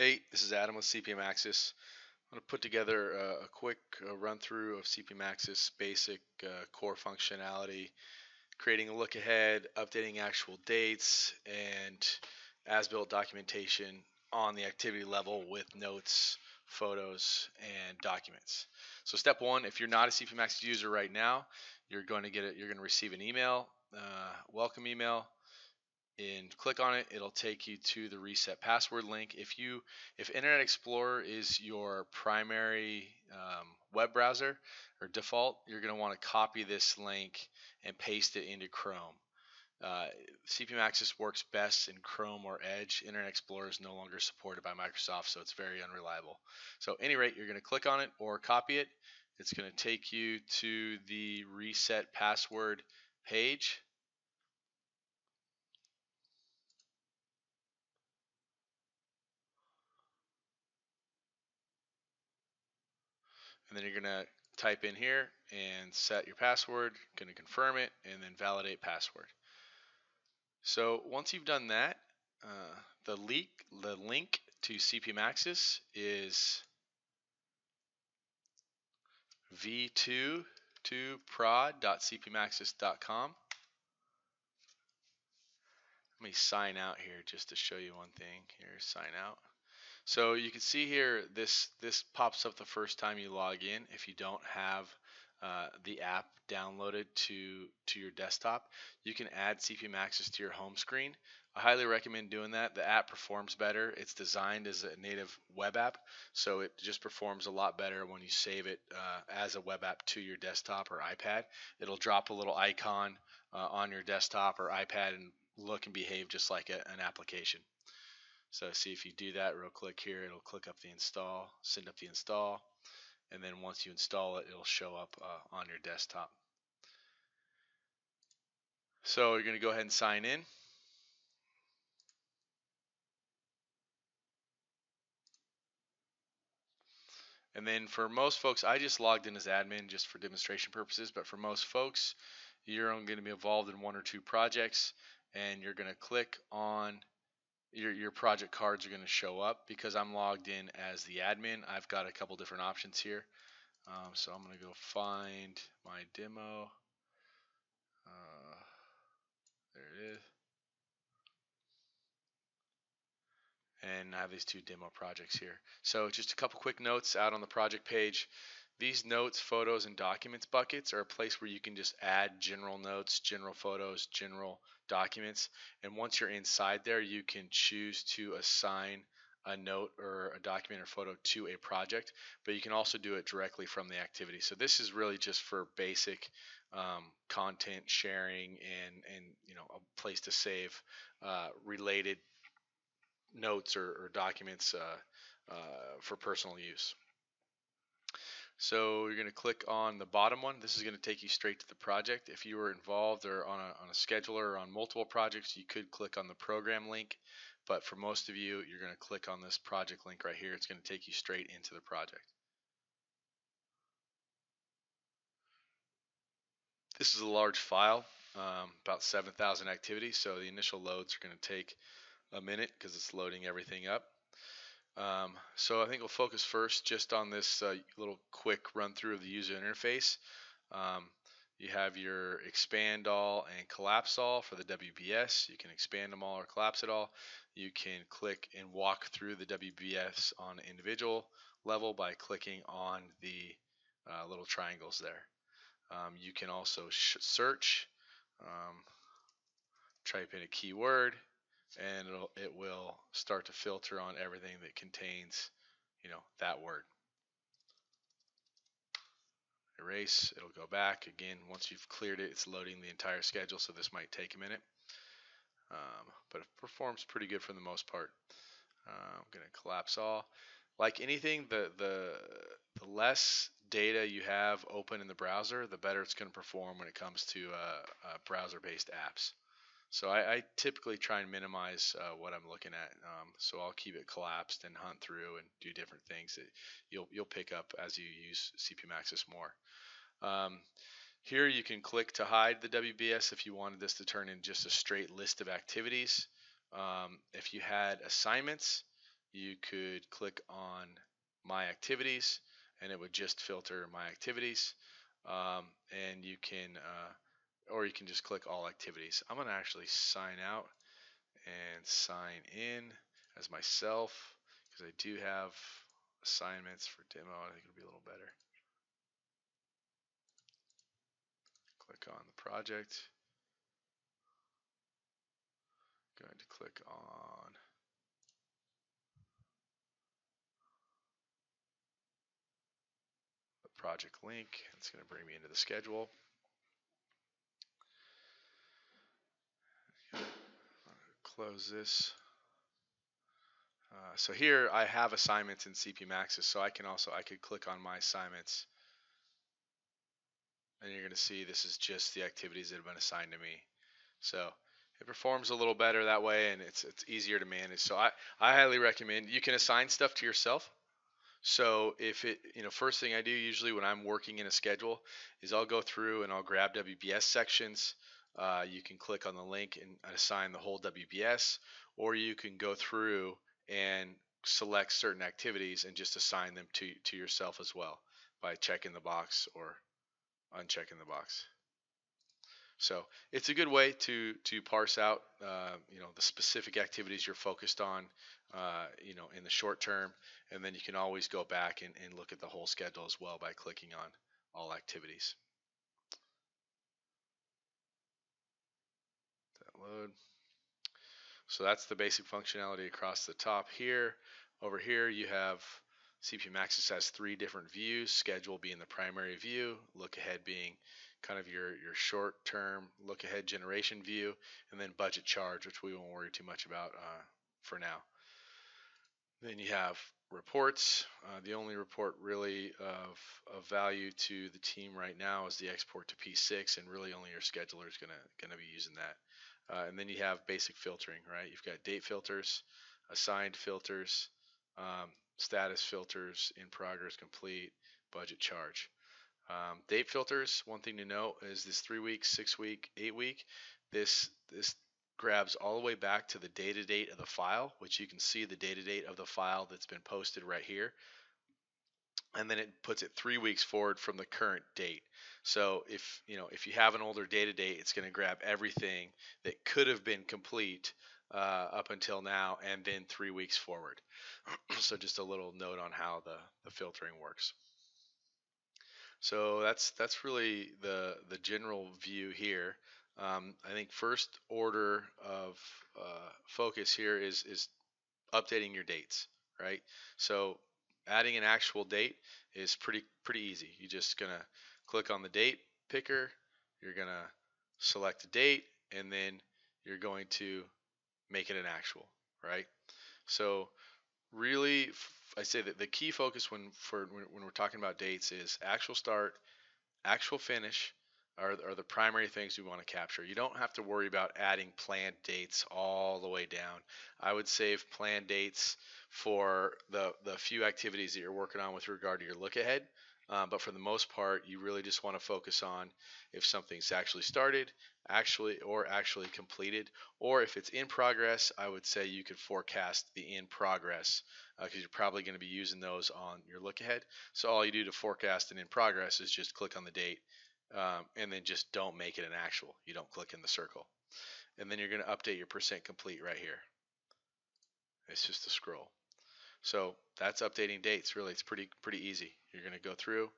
Hey, this is Adam with CPMaxis. I'm going to put together a quick run through of CPMaxis basic core functionality, creating a look ahead, updating actual dates, and as-built documentation on the activity level with notes, photos, and documents. So step one, if you're not a CPMaxis user right now, you're going to receive an email, welcome email, and click on it. It'll take you to the reset password link. If Internet Explorer is your primary web browser or default, you're going to want to copy this link and paste it into Chrome. uh, CPMaxis works best in Chrome or Edge. Internet Explorer is no longer supported by Microsoft, so it's very unreliable. So at any rate, you're going to click on it or copy it. It's going to take you to the reset password page. And then you're going to type in here and set your password, going to confirm it, and then validate password. So once you've done that, uh, the link to CPMaxis is v2prod.cpmaxis.com. Let me sign out here just to show you one thing. Here, sign out. So you can see here, this pops up the first time you log in. If you don't have the app downloaded to your desktop, you can add CPMaxis to your home screen. I highly recommend doing that. The app performs better. It's designed as a native web app, so it just performs a lot better when you save it as a web app to your desktop or iPad. It'll drop a little icon on your desktop or iPad and look and behave just like an application. So see, if you do that real quick here, it'll click up the install, send up the install, and then once you install it, it'll show up on your desktop. So you're going to go ahead and sign in. And then for most folks, I just logged in as admin just for demonstration purposes, but for most folks, you're only going to be involved in one or two projects, and you're going to click on your project cards are going to show up. Because I'm logged in as the admin, I've got a couple different options here. So I'm going to go find my demo. There it is. And I have these two demo projects here. So just a couple quick notes out on the project page. These notes, photos, and documents buckets are a place where you can just add general notes, general photos, general documents. And once you're inside there, you can choose to assign a note or a document or photo to a project, but you can also do it directly from the activity. So this is really just for basic content sharing and a place to save related notes or documents for personal use. So you're going to click on the bottom one. This is going to take you straight to the project. If you were involved or on a scheduler or on multiple projects, you could click on the program link. But for most of you, you're going to click on this project link right here. It's going to take you straight into the project. This is a large file, about 7,000 activities. So the initial loads are going to take a minute because it's loading everything up. So I think we'll focus first just on this little quick run through of the user interface. Um, you have your expand all and collapse all for the WBS. You can expand them all or collapse it all. You can click and walk through the WBS on an individual level by clicking on the little triangles there. You can also search, um, type in a keyword, and it will start to filter on everything that contains that word. Erase, it'll go back again. Once you've cleared it, it's loading the entire schedule, so this might take a minute, but it performs pretty good for the most part. I'm going to collapse all. Like anything, the less data you have open in the browser, the better it's going to perform when it comes to browser-based apps. So I typically try and minimize what I'm looking at. So I'll keep it collapsed and hunt through and do different things that you'll pick up as you use CPMaxis more. Here you can click to hide the WBS if you wanted this to turn in just a straight list of activities. If you had assignments, you could click on My Activities, and it would just filter My Activities. And you can, or you can just click All Activities. I'm going to actually sign out and sign in as myself because I do have assignments for demo. I think it'll be a little better. Click on the project. Going to click on the project link. It's going to bring me into the schedule. Close this. So here I have assignments in CPMaxis, so I could click on my assignments, and you're going to see this is just the activities that have been assigned to me. So it performs a little better that way, and it's easier to manage. So I highly recommend. You can assign stuff to yourself. So if it, first thing I do usually when I'm working in a schedule is I'll go through and I'll grab WBS sections. You can click on the link and assign the whole WBS, or you can go through and select certain activities and just assign them to yourself as well by checking the box or unchecking the box. So it's a good way to parse out, the specific activities you're focused on, in the short term, and then you can always go back and look at the whole schedule as well by clicking on all activities. Download. So that's the basic functionality across the top here. Over here you have CPMaxis has 3 different views, schedule being the primary view, look ahead being kind of your short-term look ahead generation view, and then budget charge, which we won't worry too much about for now. Then you have reports. The only report really of value to the team right now is the export to P6, and really only your scheduler is gonna be using that. And then you have basic filtering, right? You've got date filters, assigned filters, status filters, in progress, complete, budget charge. Date filters, one thing to note is this 3-week, 6-week, 8-week. This grabs all the way back to the data date of the file, which you can see the data date of the file that's been posted right here. And then it puts it 3 weeks forward from the current date. So if you have an older data date, it's going to grab everything that could have been complete up until now, and then 3 weeks forward. So just a little note on how the filtering works. So that's really the general view here. I think first order of focus here is updating your dates, right? So adding an actual date is pretty easy. You're just gonna click on the date picker. You're gonna select a date, and then you're going to make it an actual, right? So really, I say that the key focus when we're talking about dates is actual start, actual finish are the primary things we want to capture. You don't have to worry about adding planned dates all the way down. I would save planned dates for the few activities that you're working on with regard to your look ahead. But for the most part, you really just want to focus on if something's actually started, actually completed, or if it's in progress. I would say you could forecast the in progress because you're probably going to be using those on your look ahead. So all you do to forecast an in progress is just click on the date, and then just don't make it an actual. You don't click in the circle, and then you're going to update your percent complete right here. It's just a scroll. So that's updating dates. Really, it's pretty easy. You're going to go through,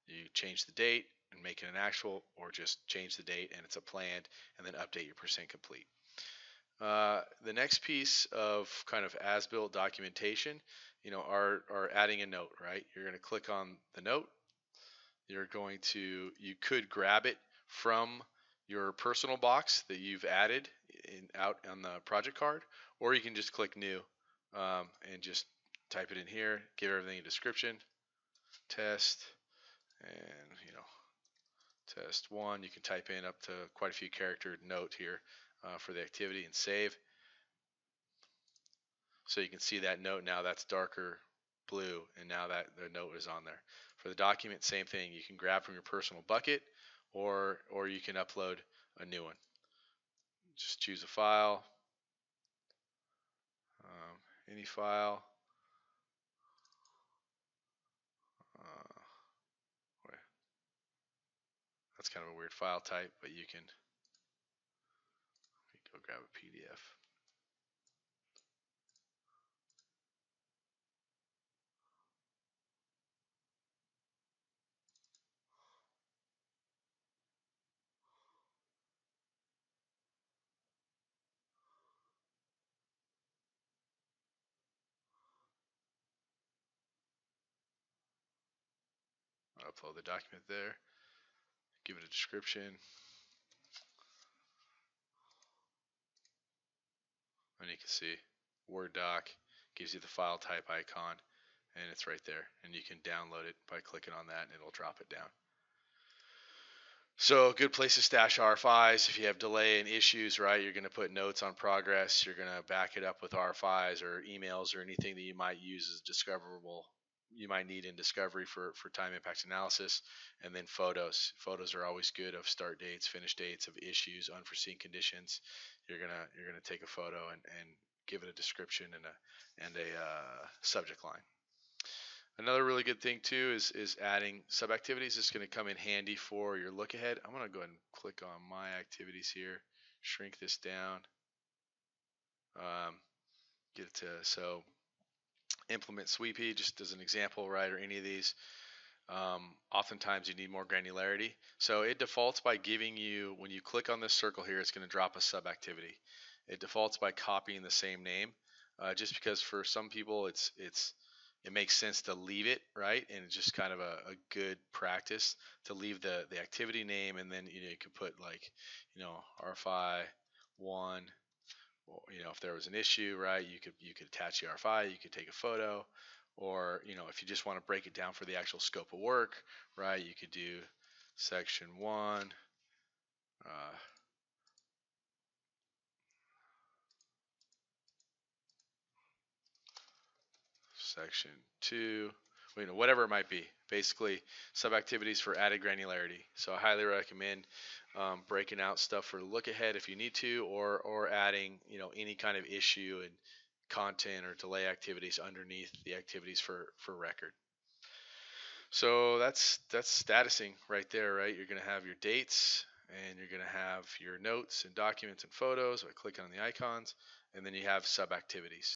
you change the date and make it an actual, or just change the date and it's a planned, and then update your percent complete. The next piece of kind of as-built documentation, are adding a note, right? You're going to click on the note. You could grab it from your personal box that you've added out on the project card, or you can just click new, and just type it in here, give everything a description, test, and test 1. You can type in up to quite a few character note here for the activity and save. So you can see that note now, that's darker blue, and now that the note is on there. For the document, same thing. You can grab from your personal bucket, or you can upload a new one. Just choose a file, any file. That's kind of a weird file type, but you can go grab a PDF. Upload the document there, give it a description, and you can see Word doc gives you the file type icon, and it's right there, and you can download it by clicking on that and it'll drop it down. So a good place to stash RFIs if you have delay and issues, right? You're going to put notes on progress. You're going to back it up with RFIs or emails or anything that you might use as discoverable. You might need in discovery for time impact analysis, and then photos. Photos are always good of start dates, finish dates, of issues, unforeseen conditions. You're gonna take a photo and give it a description and a subject line. Another really good thing too is adding sub activities. It's going to come in handy for your look ahead. I'm going to go ahead and click on my activities here, shrink this down, get it to so implement sweepy just as an example, right? Or any of these. Oftentimes you need more granularity. So it defaults by giving you, when you click on this circle here, it's going to drop a sub activity. It defaults by copying the same name, just because for some people it makes sense to leave it, right? And it's just kind of a good practice to leave the activity name, and then you could put like RFI one. If there was an issue, right, you could attach the RFI, you could take a photo, or if you just want to break it down for the actual scope of work, right, you could do section 1, uh, section 2, whatever it might be. Basically, sub activities for added granularity. So I highly recommend breaking out stuff for look ahead if you need to, or adding any kind of issue and content or delay activities underneath the activities for record. So that's statusing right there, right? You're going to have your dates, and you're going to have your notes and documents and photos by clicking on the icons, and then you have sub activities.